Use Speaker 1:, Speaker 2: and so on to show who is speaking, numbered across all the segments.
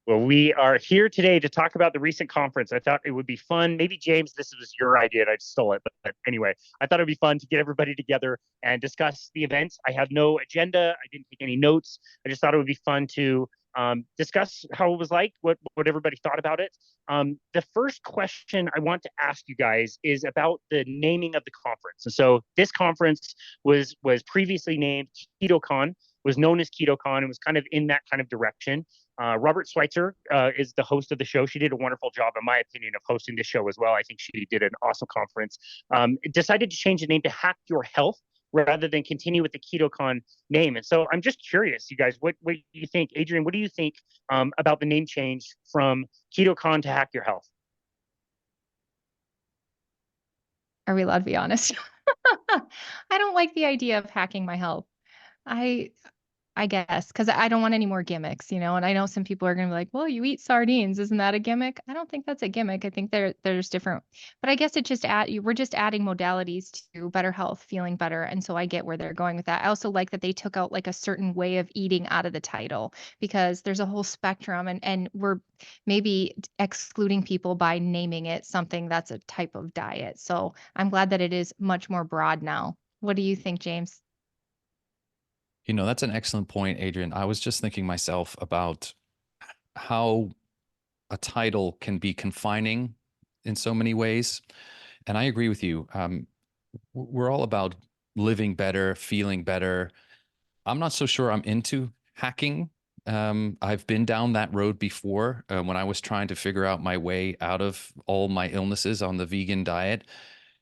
Speaker 1: Well, we are here today to talk about the recent conference. I thought it would be fun. Maybe, James, this was your idea and I stole it. But anyway, I thought it'd be fun to get everybody together and discuss the events. I have no agenda. I didn't take any notes. I just thought it would be fun to discuss how it was like, what everybody thought about it. The first question I want to ask you guys is about the naming of the conference. And so this conference was previously named KetoCon, was known as KetoCon, and was kind of in that kind of direction. Robert Schweitzer is the host of the show. She did a wonderful job, in my opinion, of hosting this show as well. I think she did an awesome conference. Decided to change the name to Hack Your Health rather than continue with the KetoCon name. And so I'm just curious, you guys, what do you think? Adrian, what do you think about the name change from KetoCon to Hack Your Health?
Speaker 2: Are we allowed to be honest? I don't like the idea of hacking my health. I guess, because I don't want any more gimmicks, and I know some people are going to be like, well, you eat sardines. Isn't that a gimmick? I don't think that's a gimmick. I think there's different, but I guess we're just adding modalities to better health, feeling better. And so I get where they're going with that. I also like that they took out like a certain way of eating out of the title, because there's a whole spectrum and we're maybe excluding people by naming it something that's a type of diet. So I'm glad that it is much more broad now. What do you think, James?
Speaker 3: That's an excellent point, Adrian. I was just thinking myself about how a title can be confining in so many ways. And I agree with you. We're all about living better, feeling better. I'm not so sure I'm into hacking. I've been down that road before when I was trying to figure out my way out of all my illnesses on the vegan diet.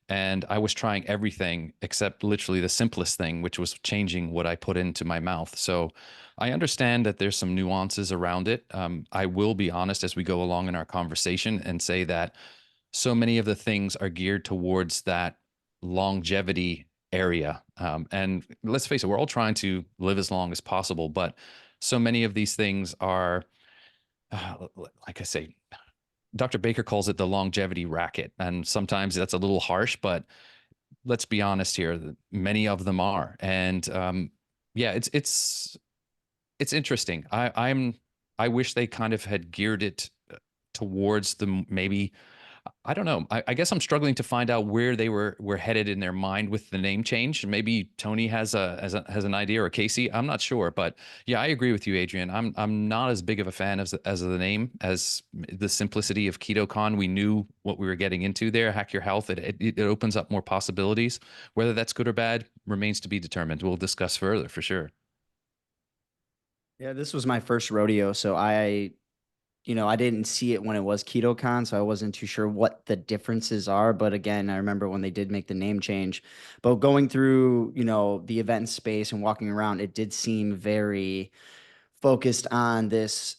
Speaker 3: And I was trying everything except literally the simplest thing, which was changing what I put into my mouth. So I understand that there's some nuances around it. I will be honest as we go along in our conversation and say that so many of the things are geared towards that longevity area. And let's face it, we're all trying to live as long as possible, but so many of these things are, like I say, Dr. Baker calls it the longevity racket. And sometimes that's a little harsh, but let's be honest here. Many of them are. And yeah, it's interesting. I wish they kind of had geared it towards the maybe, I don't know. I guess I'm struggling to find out where they were headed in their mind with the name change. Maybe Tony has an idea, or Casey. I'm not sure, but yeah, I agree with you, Adrian. I'm not as big of a fan as the name, as the simplicity of KetoCon. We knew what we were getting into there. Hack Your Health. It opens up more possibilities. Whether that's good or bad remains to be determined. We'll discuss further for sure.
Speaker 4: Yeah, this was my first rodeo, so I didn't see it when it was KetoCon, so I wasn't too sure what the differences are. But again, I remember when they did make the name change. But going through, the event space and walking around, it did seem very focused on this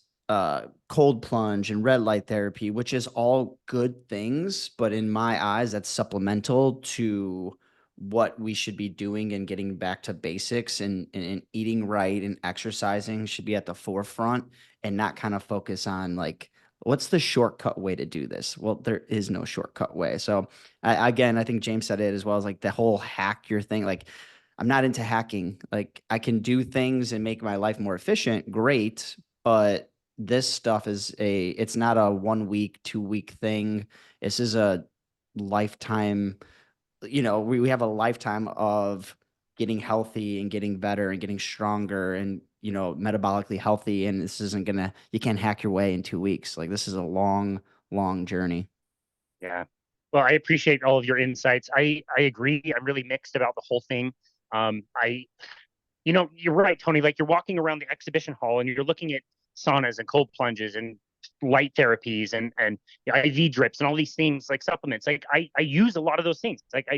Speaker 4: cold plunge and red light therapy, which is all good things. But in my eyes, that's supplemental to what we should be doing and getting back to basics, and eating right and exercising should be at the forefront, and not kind of focus on like, what's the shortcut way to do this? Well, there is no shortcut way. So I think James said it as well, as like the whole hack your thing. Like, I'm not into hacking. Like, I can do things and make my life more efficient. Great. But this stuff it's not a 1 week, 2 week thing. This is a lifetime. We have a lifetime of getting healthy and getting better and getting stronger and, metabolically healthy. And this isn't you can't hack your way in 2 weeks. Like, this is a long, long journey.
Speaker 1: Yeah. Well, I appreciate all of your insights. I agree. I'm really mixed about the whole thing. You're right, Tony. Like, you're walking around the exhibition hall and you're looking at saunas and cold plunges and light therapies and IV drips and all these things, like supplements. Like, I use a lot of those things. Like,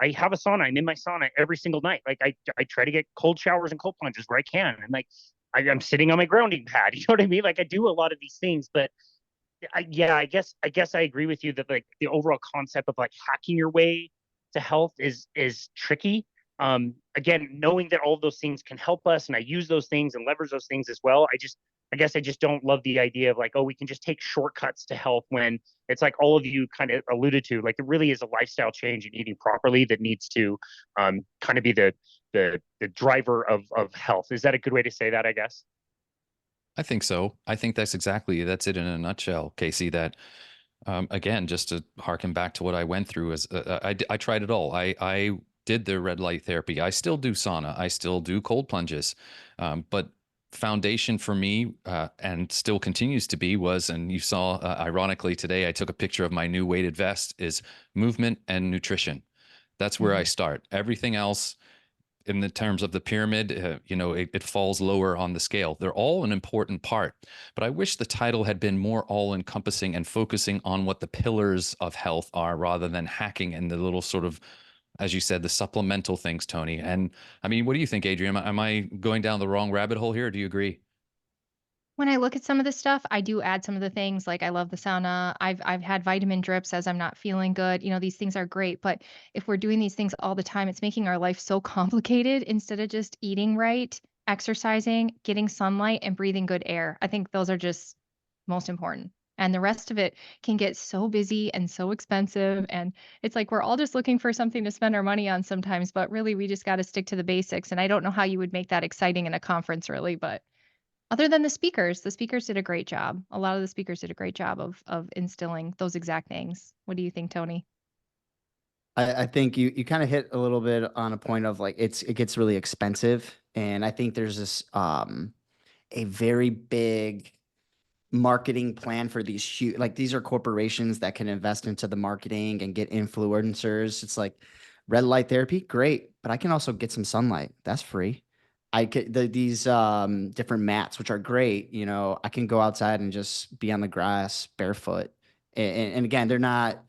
Speaker 1: I have a sauna. I'm in my sauna every single night. Like, I try to get cold showers and cold plunges where I can. And like, I'm sitting on my grounding pad. You know what I mean? Like, I do a lot of these things, but I guess I agree with you that like the overall concept of like hacking your way to health is tricky. Again, knowing that all of those things can help us, and I use those things and leverage those things as well. I guess I just don't love the idea of like, oh, we can just take shortcuts to health, when it's like all of you kind of alluded to, like it really is a lifestyle change in eating properly that needs to kind of be the driver of health. Is that a good way to say that, I guess?
Speaker 3: I think so. I think that's it in a nutshell, Casey. That again, just to harken back to what I went through, as I tried it all. I did the red light therapy. I still do sauna. I still do cold plunges. But foundation for me, and still continues to be, was, and you saw, ironically today, I took a picture of my new weighted vest, is movement and nutrition. That's where I start. Everything else, in the terms of the pyramid, it falls lower on the scale. They're all an important part, but I wish the title had been more all encompassing and focusing on what the pillars of health are, rather than hacking in the little sort of, as you said, the supplemental things, Tony. And I mean, what do you think, Adrian? Am I going down the wrong rabbit hole here? Or do you agree?
Speaker 2: When I look at some of this stuff, I do add some of the things, like I love the sauna. I've had vitamin drips as I'm not feeling good. These things are great, but if we're doing these things all the time, it's making our life so complicated instead of just eating right, exercising, getting sunlight, and breathing good air. I think those are just most important. And the rest of it can get so busy and so expensive. And it's like we're all just looking for something to spend our money on sometimes, but really we just got to stick to the basics. And I don't know how you would make that exciting in a conference, really, but other than the speakers did a great job. A lot of the speakers did a great job of instilling those exact things. What do you think, Tony?
Speaker 4: I think you kind of hit a little bit on a point of like it gets really expensive, and I think there's this a very big marketing plan for these huge, like these are corporations that can invest into the marketing and get influencers. It's like red light therapy, great, but I can also get some sunlight. That's free. I could these different mats, which are great. I can go outside and just be on the grass barefoot. And again, they're not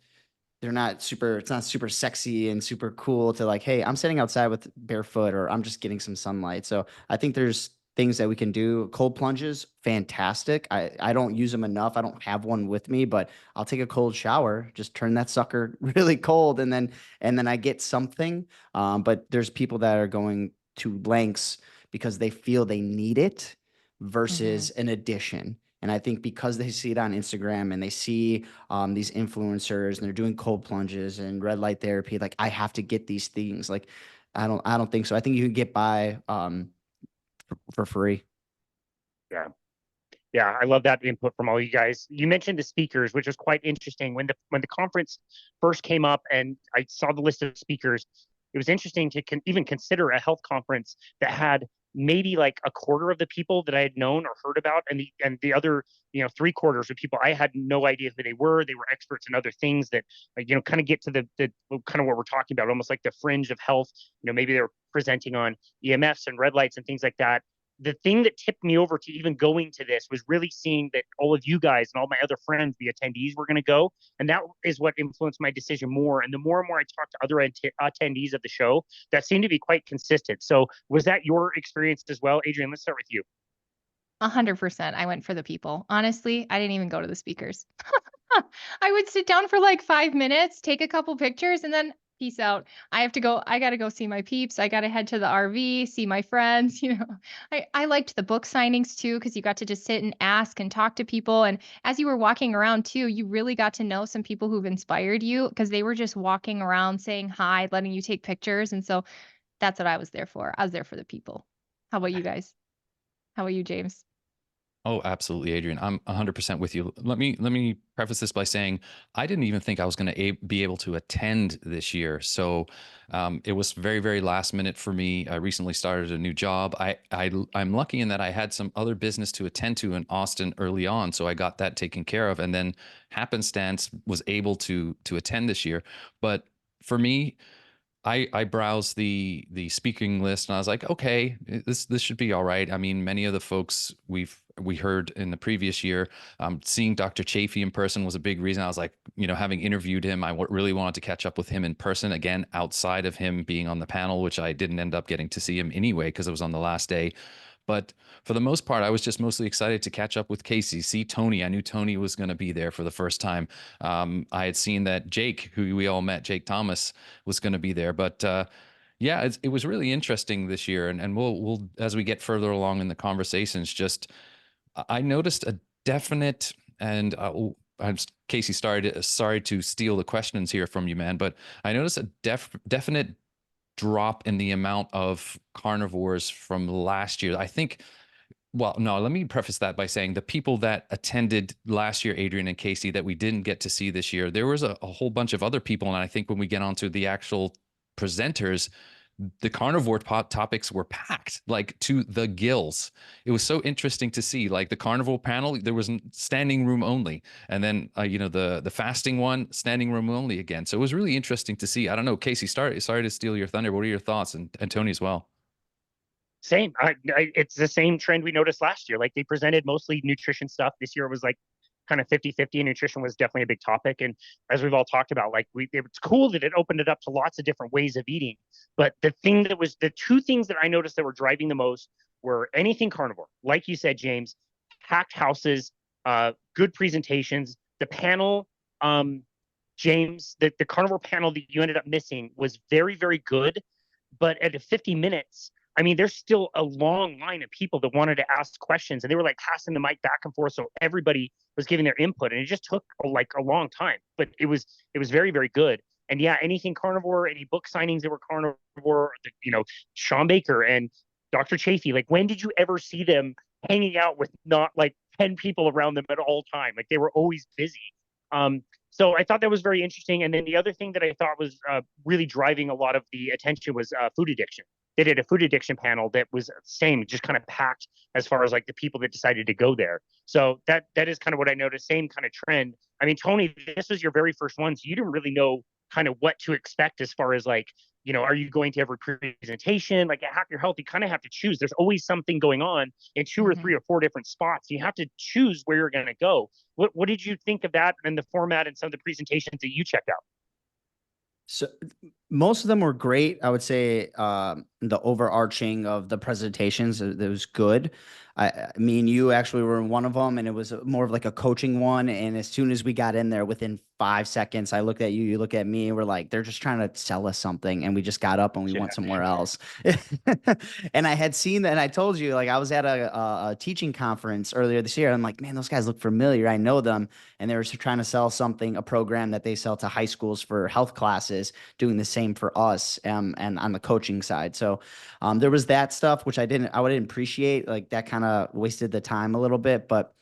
Speaker 4: super, it's not super sexy and super cool to like, hey, I'm sitting outside with barefoot, or I'm just getting some sunlight. So I think there's things that we can do. Cold plunges, fantastic. I don't use them enough. I don't have one with me, but I'll take a cold shower, just turn that sucker really cold, and then I get something. But there's people that are going to lengths because they feel they need it versus an addition. And I think because they see it on Instagram and they see these influencers and they're doing cold plunges and red light therapy, like I have to get these things. Like I don't think so. I think you can get by for free.
Speaker 1: Yeah. Yeah, I love that input from all you guys. You mentioned the speakers, which was quite interesting. When the conference first came up and I saw the list of speakers, it was interesting to even consider a health conference that had maybe like a quarter of the people that I had known or heard about, and the other, 3/4 of people I had no idea who they were. They were experts in other things that, kind of get to the kind of what we're talking about, almost like the fringe of health. Maybe they were presenting on EMFs and red lights and things like that. The thing that tipped me over to even going to this was really seeing that all of you guys and all my other friends, the attendees, were going to go. And that is what influenced my decision more. And the more and more I talked to other attendees of the show, that seemed to be quite consistent. So was that your experience as well? Adrian, let's start with you.
Speaker 2: 100%. I went for the people. Honestly, I didn't even go to the speakers. I would sit down for like 5 minutes, take a couple pictures, and then peace out. I got to go see my peeps. I got to head to the RV, see my friends. I liked the book signings too, because you got to just sit and ask and talk to people. And as you were walking around too, you really got to know some people who've inspired you, because they were just walking around saying hi, letting you take pictures. And so that's what I was there for. I was there for the people. How about you guys? How about you, James?
Speaker 3: Oh, absolutely, Adrian. I'm 100% with you. Let me preface this by saying I didn't even think I was going to be able to attend this year. So it was very, very last minute for me. I recently started a new job. I'm lucky in that I had some other business to attend to in Austin early on, so I got that taken care of, and then happenstance was able to attend this year. But for me, I browsed the speaking list and I was like, okay, this should be all right. I mean, many of the folks we heard in the previous year, seeing Dr. Chafee in person was a big reason. I was like, having interviewed him, I really wanted to catch up with him in person again, outside of him being on the panel, which I didn't end up getting to see him anyway because it was on the last day. But for the most part, I was just mostly excited to catch up with Casey, see Tony. I knew Tony was going to be there for the first time. I had seen that Jake, who we all met, Jake Thomas, was going to be there. But yeah, it was really interesting this year. And we'll as we get further along in the conversations, I noticed a definite, and Casey, sorry to steal the questions here from you, man, but I noticed a definite drop in the amount of carnivores from last year. I think Well, no, let me preface that by saying the people that attended last year, Adrian and Casey, that we didn't get to see this year, there was a whole bunch of other people. And I think when we get onto the actual presenters, the carnivore topics were packed like to the gills. It was so interesting to see, like the carnivore panel, there was standing room only. And then, the fasting one, standing room only again. So it was really interesting to see. I don't know, Casey, sorry to steal your thunder. What are your thoughts? And Tony as well.
Speaker 1: Same. It's the same trend we noticed last year. Like they presented mostly nutrition stuff. This year it was like kind of 50-50, and nutrition was definitely a big topic. And as we've all talked about, like it's cool that it opened it up to lots of different ways of eating. But the two things that I noticed that were driving the most were anything carnivore. Like you said, James, packed houses, good presentations. The panel, James, the carnivore panel that you ended up missing was very, very good. But at 50 minutes, I mean, there's still a long line of people that wanted to ask questions, and they were like passing the mic back and forth, so everybody was giving their input, and it just took like a long time. But it was very, very good. And yeah, anything carnivore, any book signings that were carnivore, Sean Baker and Dr. Chafee. Like, when did you ever see them hanging out with not like 10 people around them at all time? Like, they were always busy. So I thought that was very interesting. And then the other thing that I thought was really driving a lot of the attention was food addiction. They did a food addiction panel that was same, just kind of packed as far as like the people that decided to go there. So that is kind of what I noticed. Same kind of trend. I mean, Tony, this was your very first one, so you didn't really know kind of what to expect as far as like, are you going to every presentation? Like at Hack Your Health, you kind of have to choose. There's always something going on in 2 or 3 or 4 different spots. You have to choose where you're going to go. What did you think of that and the format and some of the presentations that you checked out?
Speaker 4: So most of them were great. I would say the overarching of the presentations, it was good. Me and you actually were in one of them, and it was more of like a coaching one. And as soon as we got in there, within 5 seconds, I looked at you, you look at me, and we're like, they're just trying to sell us something. And we just got up and we went somewhere else. And I had seen that, and I told you, like, I was at a teaching conference earlier this year. I'm like, man, those guys look familiar. I know them. And they were trying to sell something, a program that they sell to high schools for health classes, doing the same for us and on the coaching side. So there was that stuff, which I didn't appreciate. Like that kind of wasted the time a little bit. But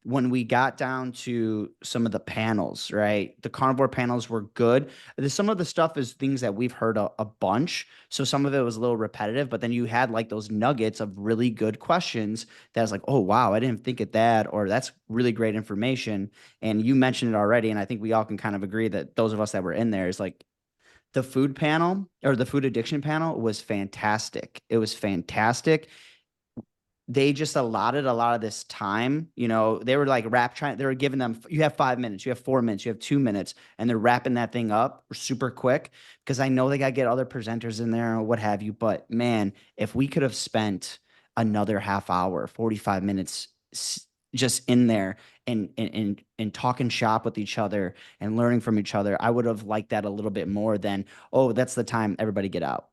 Speaker 4: when we got down to some of the panels, right, the carnivore panels were good. Some of the stuff is things that we've heard a bunch. So some of it was a little repetitive, but then you had like those nuggets of really good questions that was like, oh, wow, I didn't think of that, or that's really great information. And you mentioned it already. And I think we all can kind of agree that those of us that were in there is like, the food panel or the food addiction panel was fantastic. It was fantastic. They just allotted a lot of this time. They were like they were giving them, you have 5 minutes, you have 4 minutes, you have 2 minutes, and they're wrapping that thing up super quick because I know they got to get other presenters in there or what have you. But man, if we could have spent another half hour, 45 minutes just in there and talking shop with each other and learning from each other, I would have liked that a little bit more than, oh, that's the time, everybody get out.